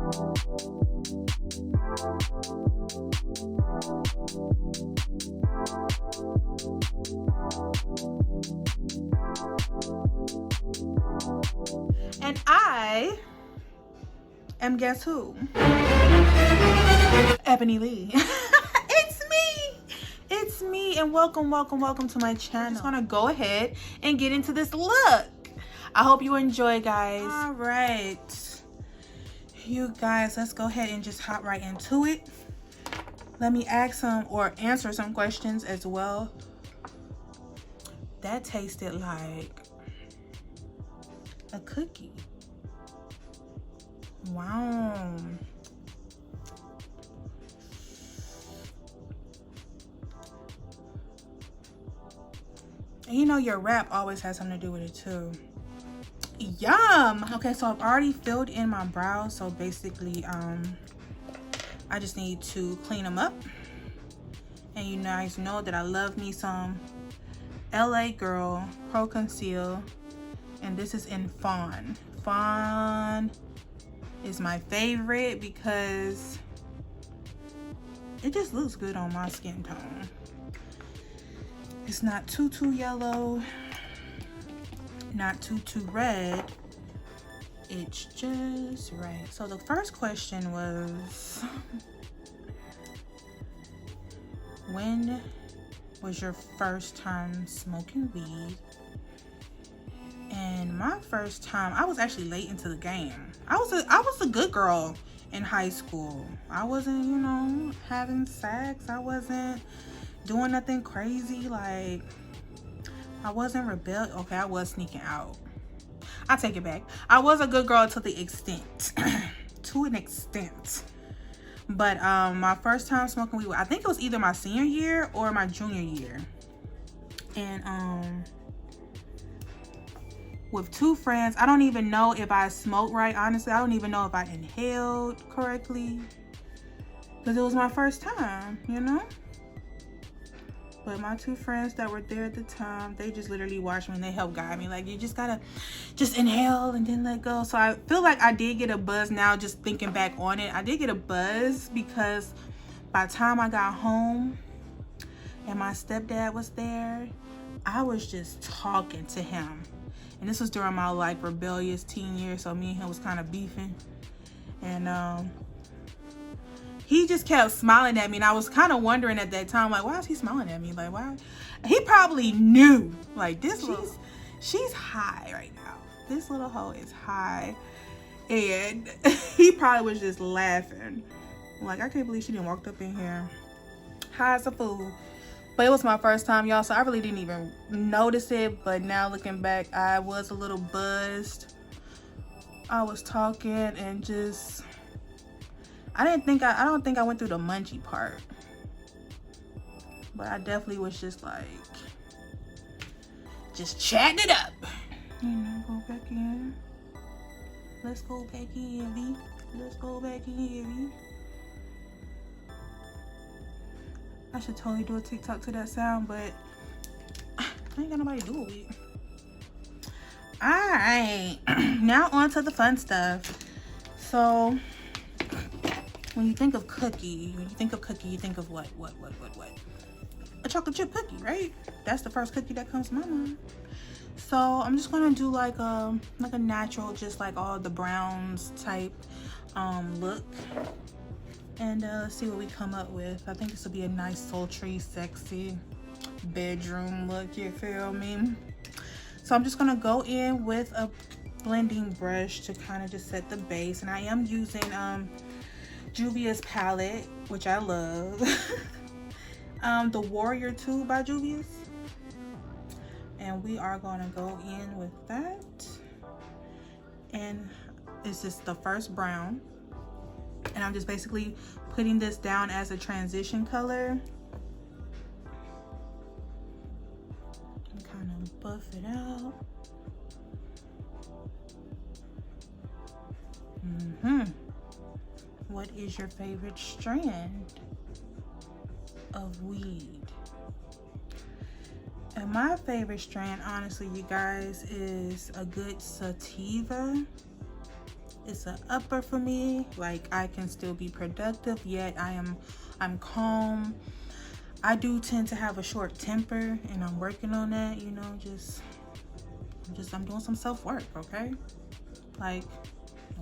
And I am, guess who? Ebonie Lee. It's me, and welcome to my channel. I'm just gonna go ahead and get into this look. I hope you enjoy, guys. All right, you guys, let's go ahead and just hop right into it. Let me ask some or answer some questions as well. That tasted like a cookie. Wow. And you know your wrap always has something to do with it too. Yum. Okay, so I've already filled in my brows, so basically I just need to clean them up. And you guys know that I love me some LA Girl Pro Conceal, and this is in Fawn. Fawn is my favorite because it just looks good on my skin tone. It's not too yellow, not too red. It's just right. So the first question was, when was your first time smoking weed? And my first time, I was actually late into the game. I was a good girl in high school. I wasn't, you know, having sex. I wasn't doing nothing crazy. Like, I wasn't rebellious. Okay, I was sneaking out. I take it back. I was a good girl to the extent, to an extent. But my first time smoking weed, I think it was either my senior year or my junior year. And with two friends. I don't even know if I smoked right, honestly. I don't even know if I inhaled correctly, because it was my first time, you know. But my two friends that were there at the time, they just literally watched me and they helped guide me. Like, you just gotta just inhale and then let go. So I feel like I did get a buzz now, just thinking back on it. I did get a buzz because by the time I got home and my stepdad was there, I was just talking to him. And this was during my like rebellious teen years, so me and him was kind of beefing. And he just kept smiling at me, and I was kind of wondering at that time, like, why is he smiling at me? Like, why? He probably knew, like, she's high right now. This little hoe is high. And he probably was just laughing. Like, I can't believe she didn't walk up in here high as a fool. But it was my first time, y'all, so I really didn't even notice it. But now looking back, I was a little buzzed. I was talking and just, I don't think I went through the munchy part. But I definitely was just like, just chatting it up. You know, go back in. Let's go back in, V. Let's go back in here, V. I should totally do a TikTok to that sound, but I ain't got nobody to do it with. Alright, now on to the fun stuff. So, when you think of cookie, you think of what? A chocolate chip cookie, right? That's the first cookie that comes to my mind. So, I'm just gonna do like a natural, just like all the browns type look. And let's see what we come up with. I think this will be a nice, sultry, sexy bedroom look, you feel me? So I'm just gonna go in with a blending brush to kind of just set the base. And I am using Juvias palette, which I love. The Warrior 2 by Juvias. And we are gonna go in with that. And this is the first brown. And I'm just basically putting this down as a transition color. And kind of buff it out. What is your favorite strand of weed? And my favorite strand, honestly, you guys, is a good sativa. it's an upper for me. Like, I can still be productive, yet I'm calm. I do tend to have a short temper, and I'm working on that, you know. I'm doing some self-work, okay? Like,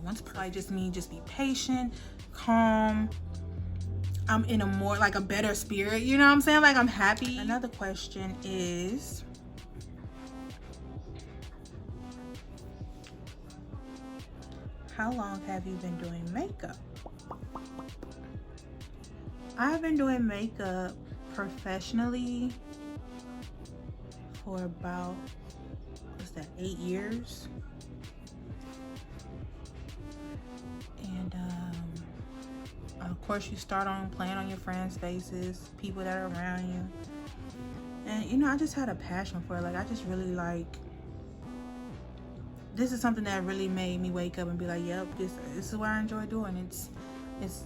once I just mean just be patient, calm. I'm in a more, like, a better spirit, you know what I'm saying? Like, I'm happy. Another question is, how long have you been doing makeup? I've been doing makeup professionally for about, what's that, 8 years? And of course you start on playing on your friends' faces, people that are around you. And you know, I just had a passion for it. Like, I just really like, this is something that really made me wake up and be like, yep, this is what I enjoy doing. It's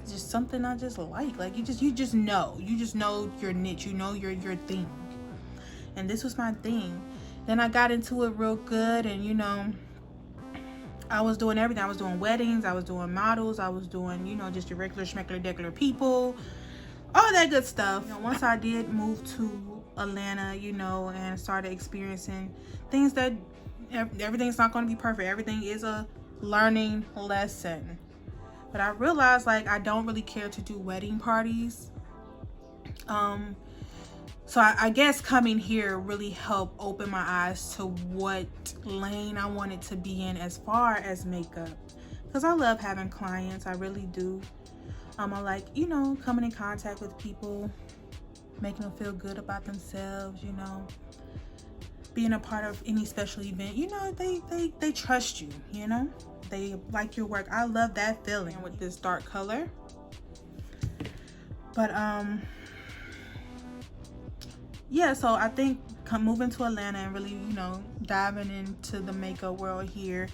just something I just like. Like, you just know your niche, you know your thing. And this was my thing. Then I got into it real good, and you know, I was doing everything. I was doing weddings, I was doing models, I was doing, you know, just your regular schmeckler deckler people, all that good stuff. You know, once I did move to Atlanta, you know, and started experiencing things that everything's not going to be perfect. Everything is a learning lesson. But I realized, like, I don't really care to do wedding parties. So I guess coming here really helped open my eyes to what lane I wanted to be in as far as makeup. Because I love having clients, I really do. I like, you know, coming in contact with people, making them feel good about themselves, you know. Being a part of any special event, you know, they trust you, you know. They like your work. I love that feeling with this dark color. But yeah, so I think moving to Atlanta and really, you know, diving into the makeup world here,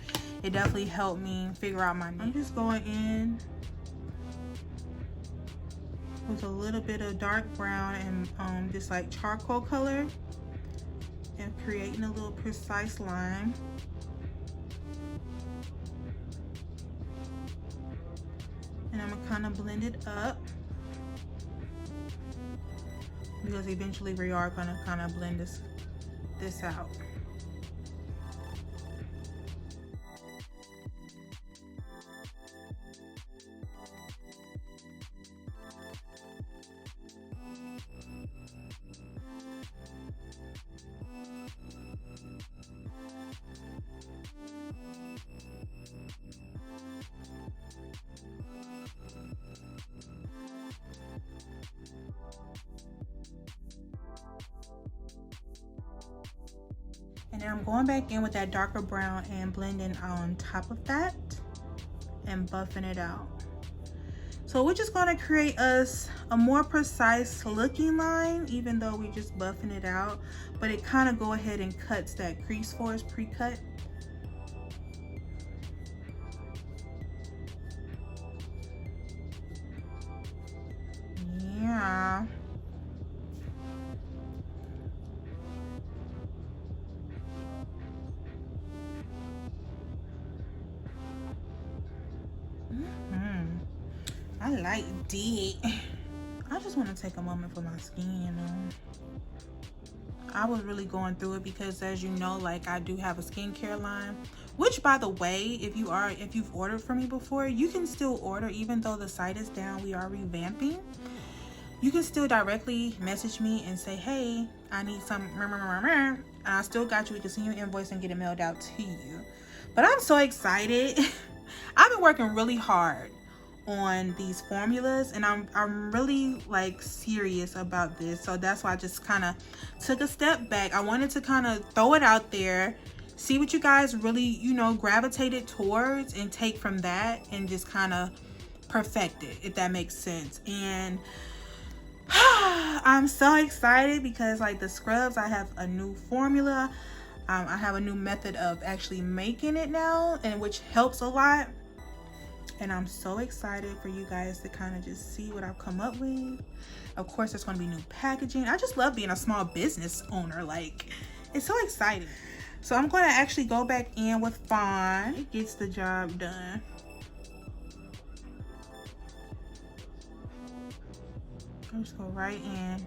it definitely helped me figure out my niche. I'm just going in with a little bit of dark brown and just like charcoal color, and creating a little precise line. And I'm gonna kind of blend it up, because eventually we are gonna kind of blend this out. And then I'm going back in with that darker brown and blending on top of that and buffing it out. So we're just going to create us a more precise looking line, even though we're just buffing it out, but it kind of go ahead and cuts that crease for us pre-cut. Yeah. I like D. I just want to take a moment for my skin, you know. I was really going through it because, as you know, like, I do have a skincare line, which, by the way, if you've ordered from me before, you can still order. Even though the site is down, we are revamping. You can still directly message me and say, hey, I need some, and I still got you. We can send you an invoice and get it mailed out to you. But I'm so excited. I've been working really hard on these formulas, and I'm really, like, serious about this. So that's why I just kind of took a step back. I wanted to kind of throw it out there, see what you guys really, you know, gravitated towards, and take from that and just kind of perfect it, if that makes sense. And I'm so excited because, like, the scrubs, I have a new formula. I have a new method of actually making it now, and which helps a lot. And I'm so excited for you guys to kind of just see what I've come up with. Of course, there's going to be new packaging. I just love being a small business owner. Like, it's so exciting. So I'm going to actually go back in with Fawn. It gets the job done. Just go right in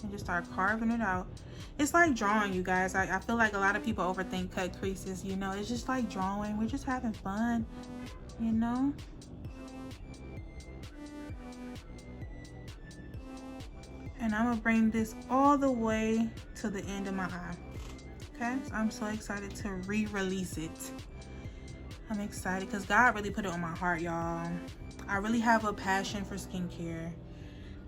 and just start carving it out. It's like drawing, you guys. I feel like a lot of people overthink cut creases, you know. It's just like drawing. We're just having fun, you know. And I'm gonna bring this all the way to the end of my eye. Okay, so I'm so excited to re-release it. I'm excited because God really put it on my heart, y'all. I really have a passion for skincare.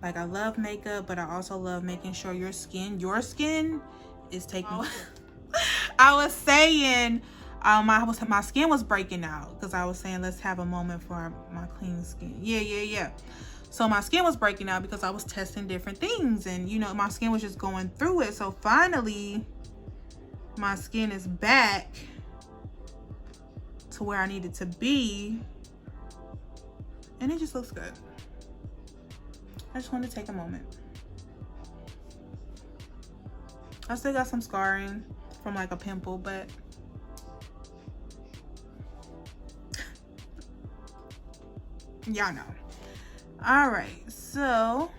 Like, I love makeup, but I also love making sure your skin is taken care of. I was saying, my skin was breaking out because I was saying, let's have a moment for my clean skin. Yeah. So my skin was breaking out because I was testing different things, and you know, my skin was just going through it. So finally, my skin is back to where I need it to be, and it just looks good. I just wanted to take a moment. I still got some scarring from like a pimple, but y'all know. All right, so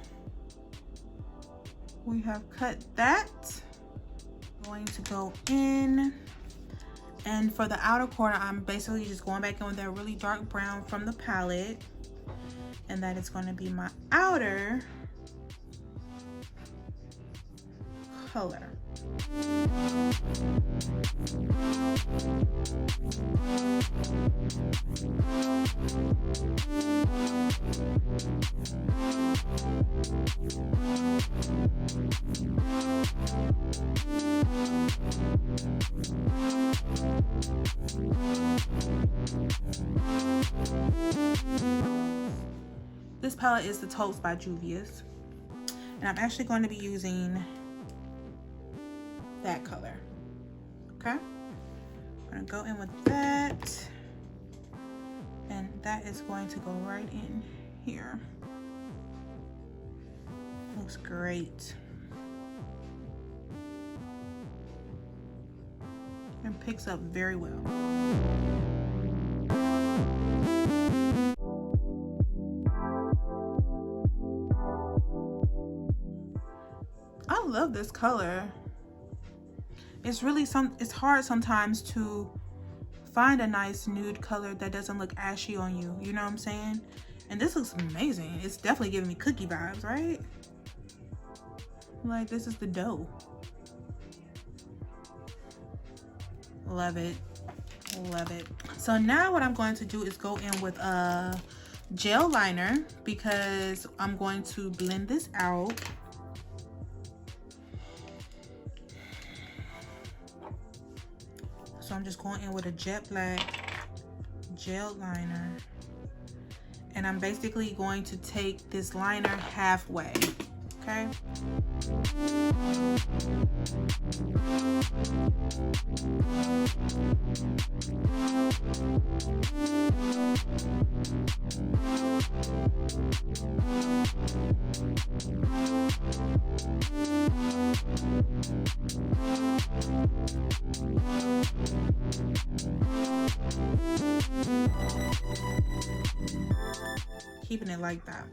we have cut that. Going to go in, and for the outer corner, I'm basically just going back in with that really dark brown from the palette, and that is going to be my outer color. This palette is the Taupes by Juvias, and I'm actually going to be using that color. Okay, I'm gonna go in with that, and that is going to go right in here. Looks great and picks up very well. I love this color. It's really it's hard sometimes to find a nice nude color that doesn't look ashy on you, you know what I'm saying? And this looks amazing. It's definitely giving me cookie vibes, right? Like, this is the dough. Love it, love it. So now what I'm going to do is go in with a gel liner because I'm going to blend this out. So I'm just going in with a jet black gel liner, and I'm basically going to take this liner halfway, okay? Keeping it like that,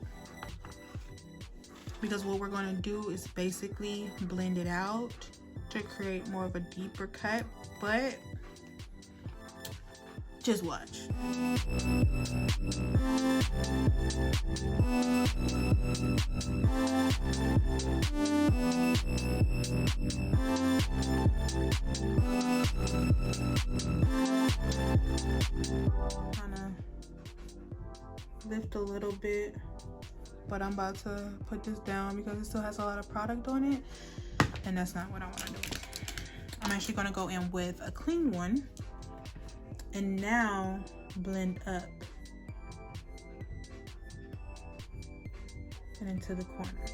because what we're going to do is basically blend it out to create more of a deeper cut, but just watch. Lift a little bit, but I'm about to put this down because it still has a lot of product on it, and that's not what I want to do. I'm actually going to go in with a clean one and now blend up and into the corner.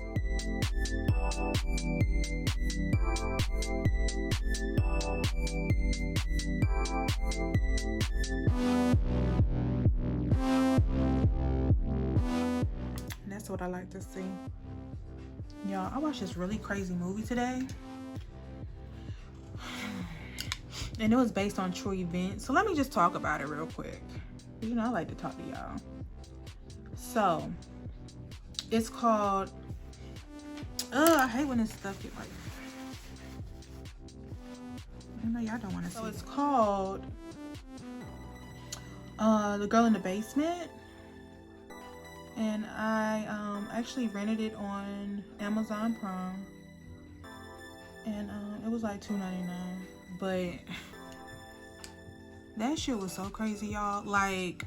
And that's what I like to see. Y'all, I watched this really crazy movie today, and it was based on true events. So let me just talk about it real quick. You know, I like to talk to y'all. So it's called I hate when this stuff get like. I know y'all don't want to see. So it's called The Girl in the Basement, and I actually rented it on Amazon Prime, and it was like $2.99. But that shit was so crazy, y'all. Like,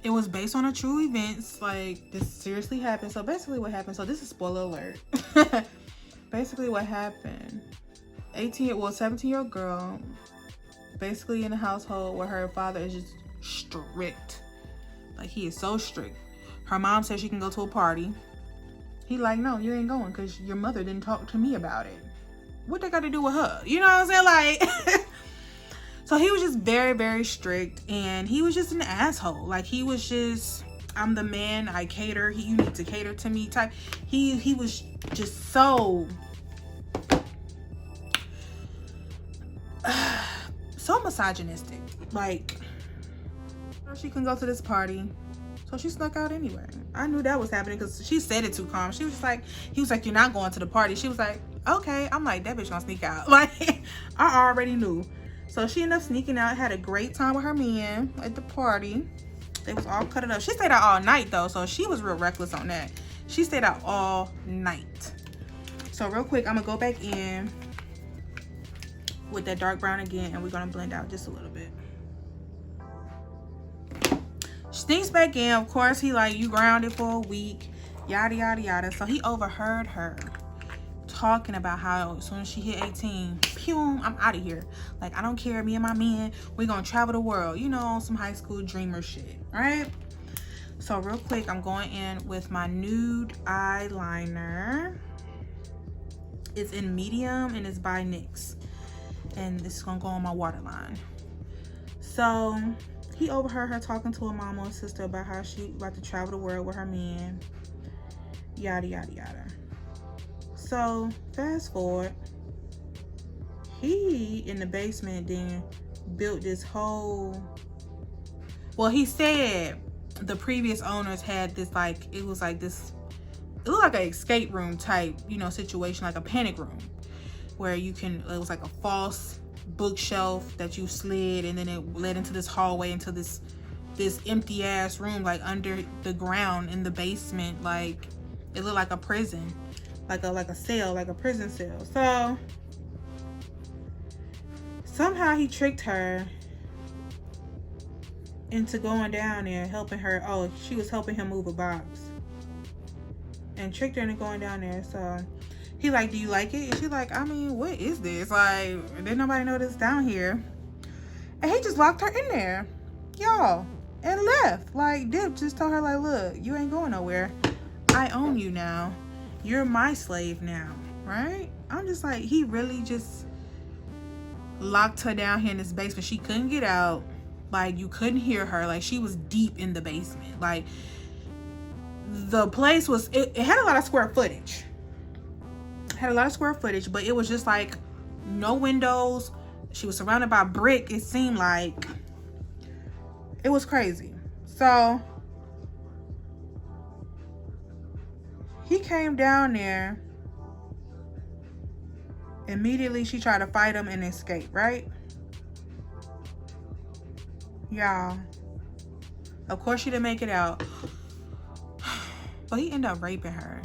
it was based on a true events. Like, this seriously happened. So basically what happened, so this is spoiler alert. Basically what happened, 17-year-old girl, basically in a household where her father is just strict. Like, he is so strict. Her mom says she can go to a party. He like, no, you ain't going because your mother didn't talk to me about it. What they got to do with her? You know what I'm saying? Like, so he was just very, very strict, and he was just an asshole. Like, he was just, I'm the man, I cater, you need to cater to me type. He was just so misogynistic. Like, she can go to this party, so she snuck out anyway. I knew that was happening because she said it too calm. She was like, he was like, you're not going to the party. She was like, okay. I'm like, that bitch gonna sneak out. Like, I already knew. So she ended up sneaking out, had a great time with her man at the party. They was all cut it up. She stayed out all night though, so she was real reckless on that. She stayed out all night. So real quick, I'm gonna go back in with that dark brown again, and we're gonna blend out just a little bit. Sneaks back in. Of course, he like, you grounded for a week, yada yada yada. So he overheard her talking about how as soon as she hit 18, pew, I'm out of here. Like, I don't care, me and my man, we're gonna travel the world, you know, some high school dreamer shit, right? So real quick, I'm going in with my nude eyeliner. It's in medium and it's by NYX, and this is gonna go on my waterline. So he overheard her talking to her mama and sister about how she about to travel the world with her man, yada yada yada. So fast forward, he in the basement then built this whole, well, he said the previous owners had this, like, it was like this, it looked like an escape room type, you know, situation, like a panic room, where you can, it was like a false bookshelf that you slid, and then it led into this hallway, into this empty ass room, like under the ground in the basement. Like, it looked like a prison, like a cell, like a prison cell. So somehow he tricked her into going down there, helping her. Oh, she was helping him move a box, and tricked her into going down there. So he like, do you like it? And she's like, I mean, what is this? Like, didn't nobody know this down here? And he just locked her in there, y'all, and left. Like, Dip just told her, like, look, you ain't going nowhere. I own you now. You're my slave now, right? I'm just like, he really just locked her down here in this basement. She couldn't get out. Like, you couldn't hear her. Like, she was deep in the basement. Like, the place was, it had a lot of square footage. But it was just like no windows. She was surrounded by brick. It seemed like it was crazy. So he came down there. Immediately she tried to fight him and escape, right? Y'all, of course she didn't make it out, but he ended up raping her.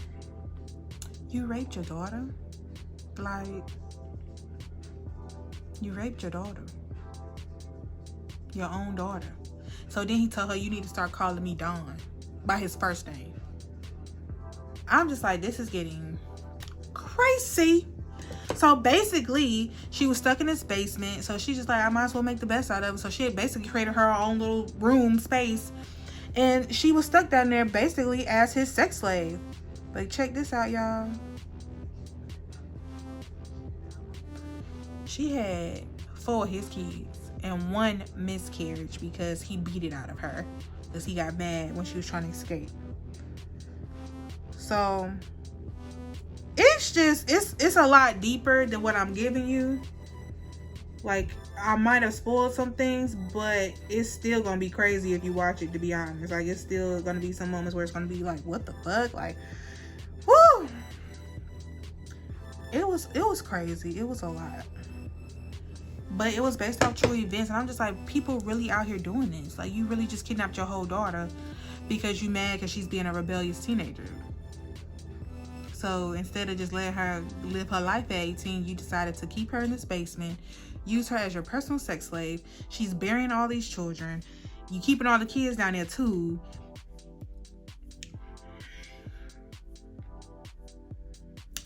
You raped your daughter? Like, you raped your daughter. Your own daughter. So then he told her, you need to start calling me Dawn by his first name. I'm just like, this is getting crazy. So basically, she was stuck in this basement. So she's just like, I might as well make the best out of it. So she had basically created her own little room space. And she was stuck down there basically as his sex slave. Like, check this out, y'all. She had 4 of his kids and 1 miscarriage because he beat it out of her because he got mad when she was trying to escape. So it's just, it's a lot deeper than what I'm giving you. Like, I might have spoiled some things, but it's still gonna be crazy if you watch it, to be honest. Like, it's still gonna be some moments where it's gonna be like, what the fuck? Like, woo! It was crazy. It was a lot. But it was based off true events, and I'm just like, people really out here doing this. Like, you really just kidnapped your whole daughter because you mad because she's being a rebellious teenager. So instead of just letting her live her life at 18, you decided to keep her in this basement, use her as your personal sex slave. She's burying all these children. You keeping all the kids down there too.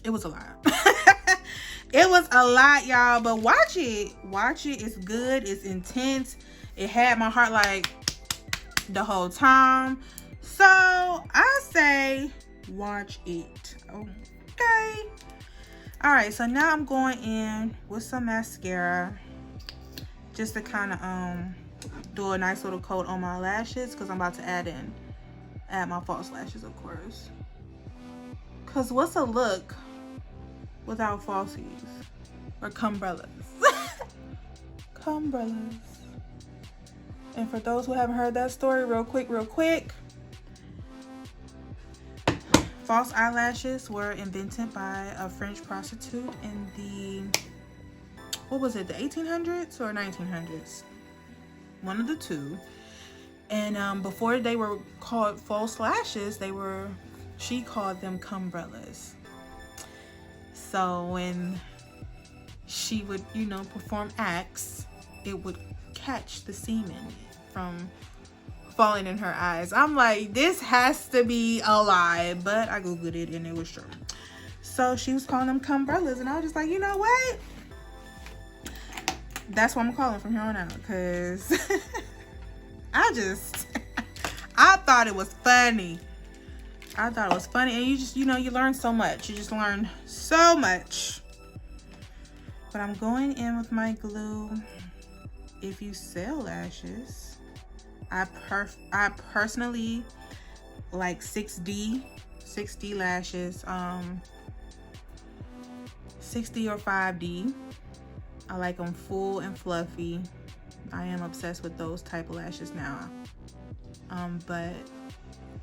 It was a lot. It was a lot, y'all, but watch it. Watch it. It's good. It's intense. It had my heart like the whole time. So I say watch it. Okay. All right, so now I'm going in with some mascara just to kind of do a nice little coat on my lashes, because I'm about to add my false lashes, of course. Because what's a look without falsies or cumbrellas? Cumbrellas. And for those who haven't heard that story, real quick, false eyelashes were invented by a French prostitute in the, what was it, the 1800s or 1900s? One of the two. And before they were called false lashes, she called them cumbrellas. So when she would, you know, perform acts, it would catch the semen from falling in her eyes. I'm like, this has to be a lie, but I googled it and it was true. So she was calling them cumbrellas, and I was just like, you know what? That's what I'm calling from here on out, because I thought it was funny. I thought it was funny, and you just, you know, you learn so much. You just learn so much. But I'm going in with my glue. If you sell lashes, I personally like 6D lashes, 6D or 5D. I like them full and fluffy. I am obsessed with those type of lashes now. But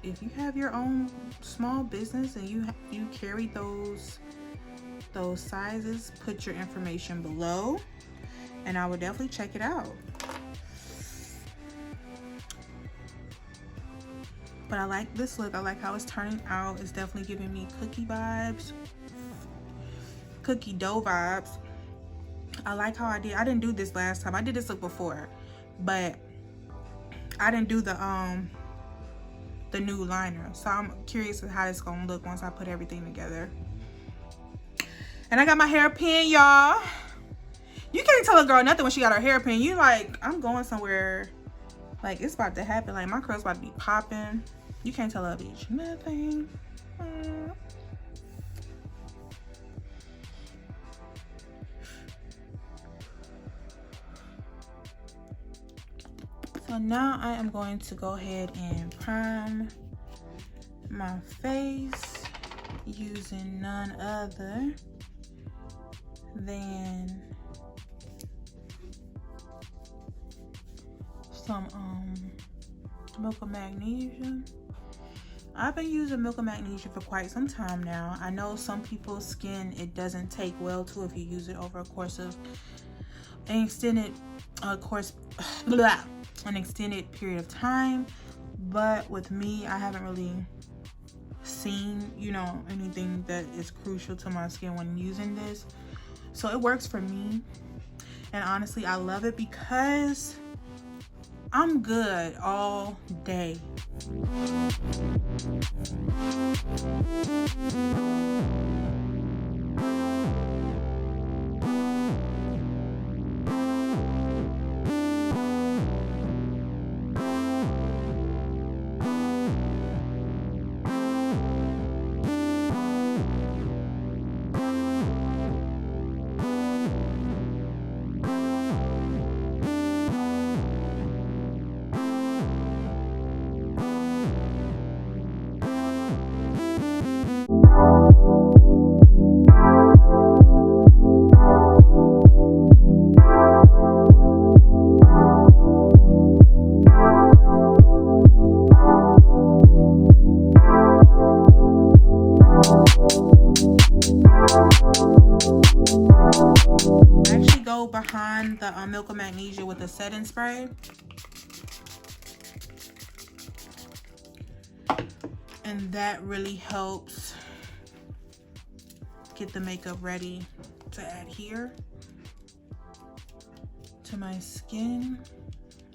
if you have your own small business and you carry those sizes, put your information below, and I would definitely check it out. But I like this look. I like how it's turning out. It's definitely giving me cookie vibes, cookie dough vibes. I like how I didn't do this last time. I did this look before, but I didn't do the new liner. So I'm curious how it's gonna look once I put everything together. And I got my hairpin, y'all. You can't tell a girl nothing when she got her hairpin. You like, I'm going somewhere. Like, it's about to happen. Like, my curl's about to be popping. You can't tell a bitch nothing. So now I am going to go ahead and prime my face using none other than some milk of magnesia. I've been using milk of magnesia for quite some time now. I know some people's skin, it doesn't take well to if you use it over a course of an extended period of time. But with me, I haven't really seen, you know, anything that is crucial to my skin when using this. So it works for me, and honestly I love it because I'm good all day. using the Milk of Magnesia with the setting spray. And that really helps get the makeup ready to adhere to my skin.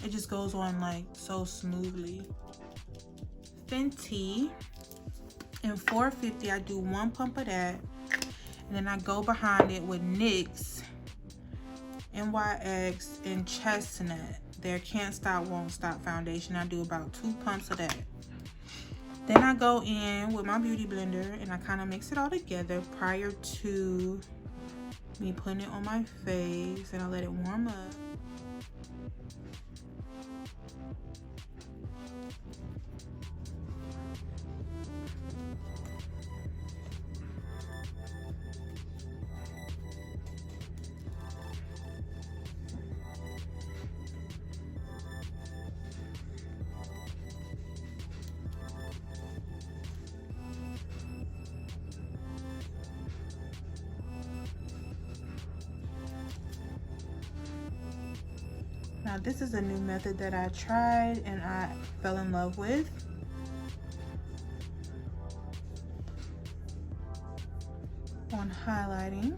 It just goes on like so smoothly. FENTY in 450, I do 1 pump of that, and then I go behind it with NYX, NYX, and Chestnut, their Can't Stop Won't Stop foundation. I do about 2 pumps of that. Then I go in with my beauty blender and I kind of mix it all together prior to me putting it on my face, and I let it warm up. Now this is a new method that I tried and I fell in love with. On highlighting.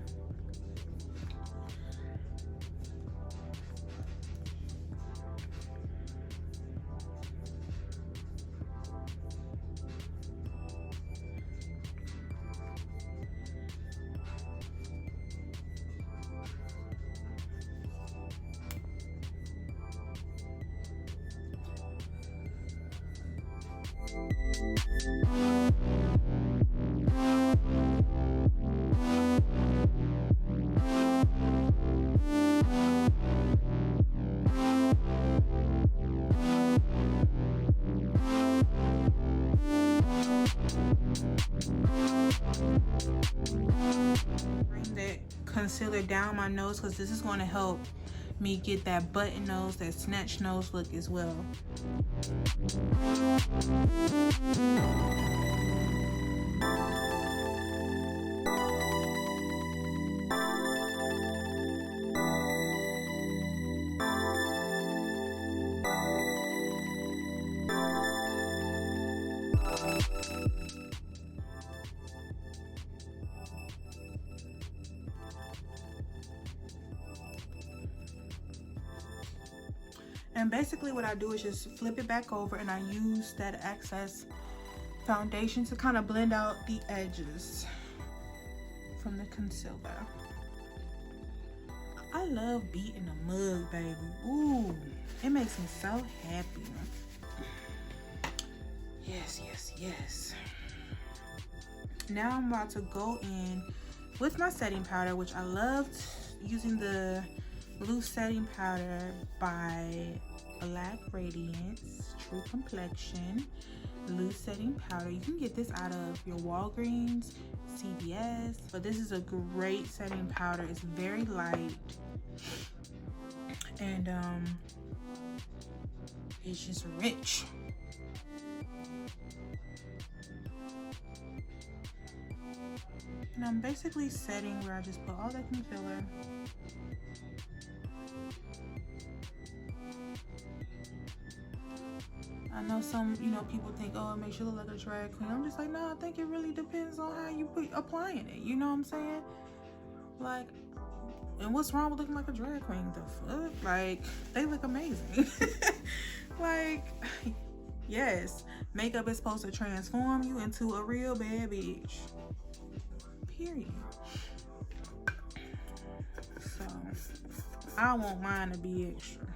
Bring that concealer down my nose because this is going to help me get that button nose, that snatch nose look as well. And basically what I do is just flip it back over and I use that excess foundation to kind of blend out the edges from the concealer. I love beating a mug, baby. Ooh, it makes me so happy. Yes, yes, yes. Now I'm about to go in with my setting powder, which I loved using the blue setting powder by Black Radiance True Complexion loose setting powder. You can get this out of your Walgreens, CVS, but this is a great setting powder. It's very light and it's just rich. And I'm basically setting where I just put all that concealer. I know some, people think, oh, it makes you look like a drag queen. I'm just like, no, I think it really depends on how you applying it. You know what I'm saying? Like, and what's wrong with looking like a drag queen? The fuck? Like, they look amazing. Like, yes, makeup is supposed to transform you into a real bad bitch. Period. So, I want mine to be extra.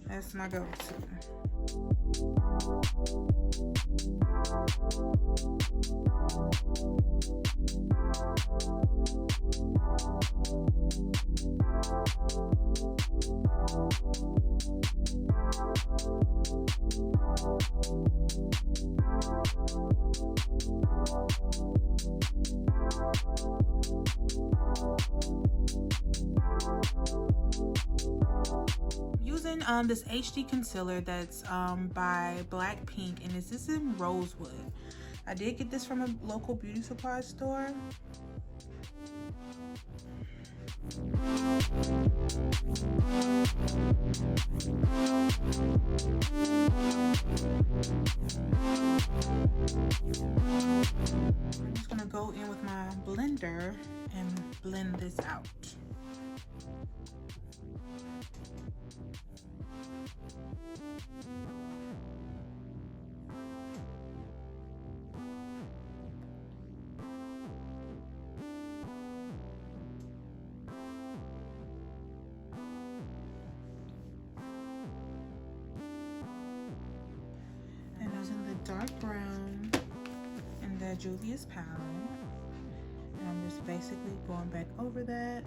That's my go-to. Using this HD concealer that's by Blackpink, and this is in Rosewood. I did get this from a local beauty supply store. I'm just gonna go in with my blender and blend this out. And using the dark brown and the Juvias palette. And I'm just basically going back over that.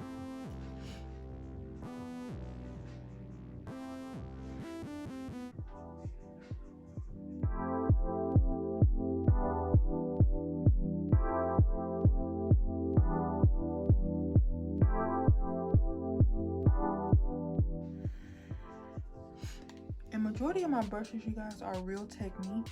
And majority of my brushes, you guys, are Real Technique.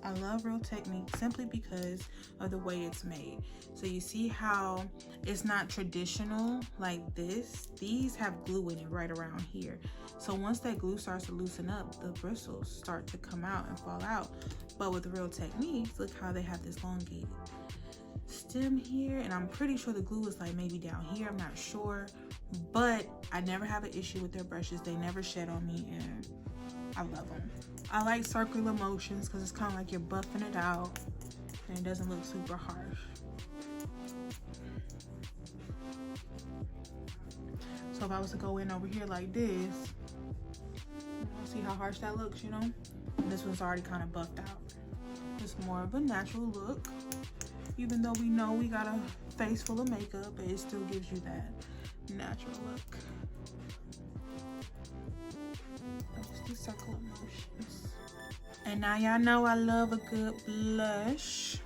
I love Real Technique simply because of the way it's made. So you see how it's not traditional like this. These have glue in it right around here. So once that glue starts to loosen up, the bristles start to come out and fall out. But with Real Techniques, look how they have this elongated stem here. And I'm pretty sure the glue is like maybe down here. I'm not sure. But I never have an issue with their brushes. They never shed on me and I love them. I like circular motions because it's kind of like you're buffing it out and it doesn't look super harsh. So if I was to go in over here like this, see how harsh that looks, you know? And this one's already kind of buffed out. It's more of a natural look. Even though we know we got a face full of makeup, but it still gives you that natural look. Just the circular motions. And now y'all know I love a good blush.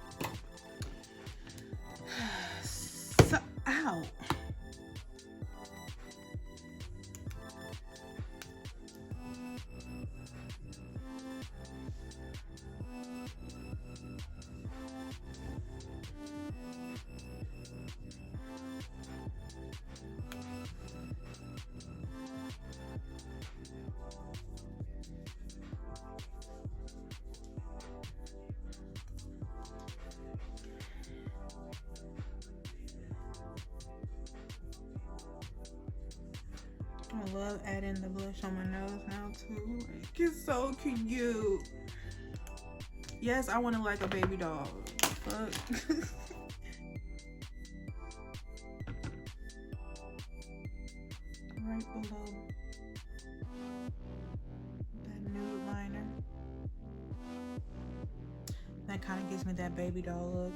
So, ow. I love adding the blush on my nose now too. Like, it's so cute. Yes, I want to like a baby doll. Fuck. Right below that nude liner. That kind of gives me that baby doll look.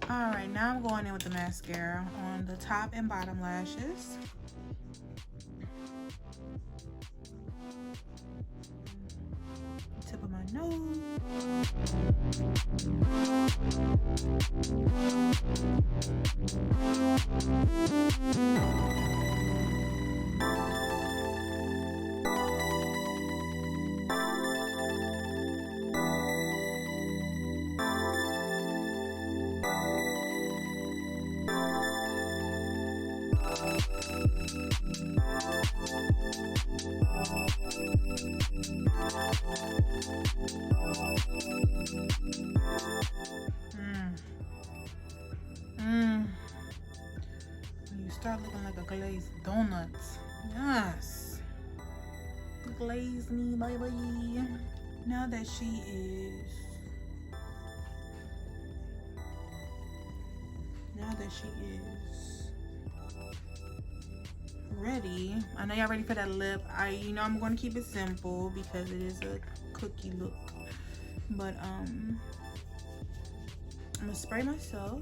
All right, now I'm going in with the mascara on the top and bottom lashes. Tip of my nose. You start looking like a glazed donut. Yes. Glaze me, baby. Now that she is ready, I know y'all ready for that lip. You know I'm going to keep it simple because it is a cookie look. But I'm gonna spray myself.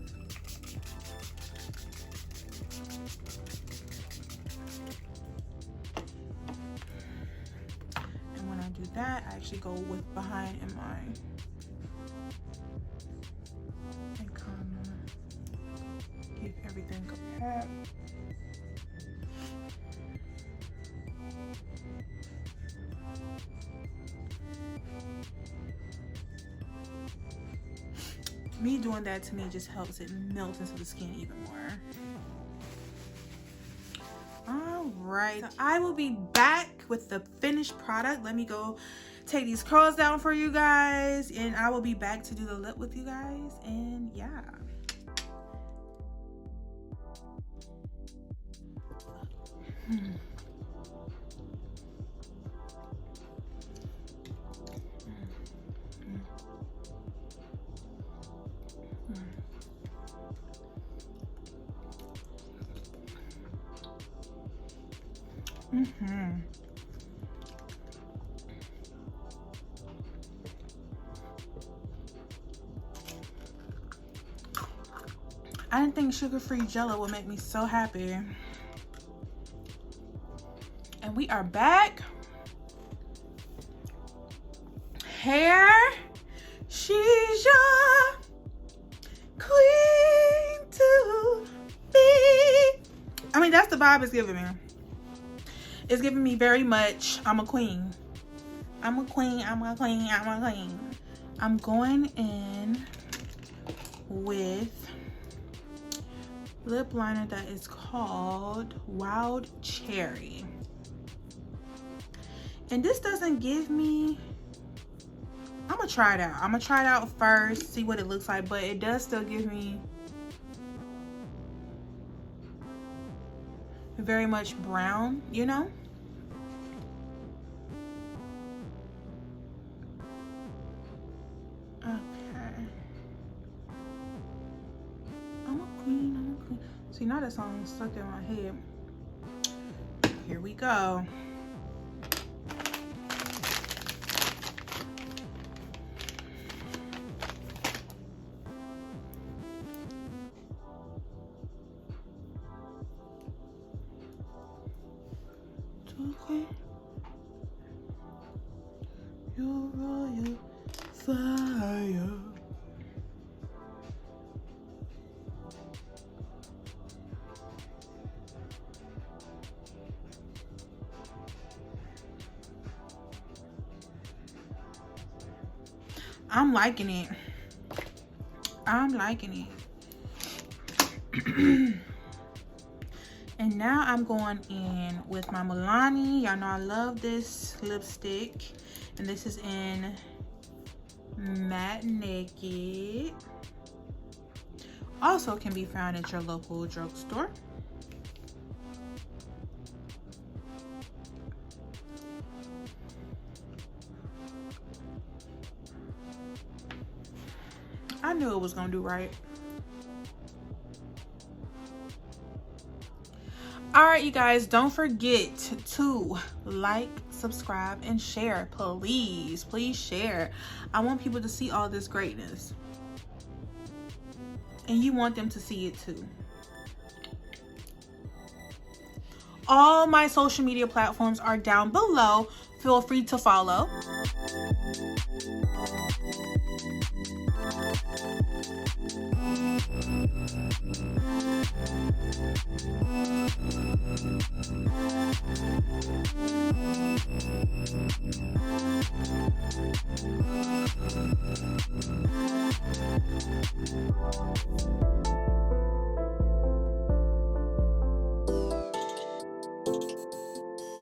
And when I do that, I actually go with behind in my and kind of keep everything compact. me doing that to me just helps it melt into the skin even more. All right, so I will be back with the finished product. Let me go take these curls down for you guys, and I will be back to do the lip with you guys. And yeah. I didn't think sugar-free Jello would make me so happy. And we are back. Hair, she's your queen to be. I mean, that's the vibe it's giving me. It's giving me very much, I'm a queen. I'm a queen, I'm a queen, I'm a queen. I'm going in with lip liner that is called Wild Cherry. And this doesn't give me, I'm gonna try it out. I'm gonna try it out first, see what it looks like, but it does still give me very much brown, you know? Okay. I'm a queen, I'm a queen. See, now that song is stuck in my head. Here we go. Okay. Your royal fire. I'm liking it. I'm liking it. And now I'm going in with my Milani. Y'all know I love this lipstick. And this is in Matte Naked. Also can be found at your local drugstore. I knew it was gonna do right. All right, you guys, don't forget to like, subscribe, and share. Please, please share. I want people to see all this greatness. And you want them to see it too. All my social media platforms are down below. Feel free to follow.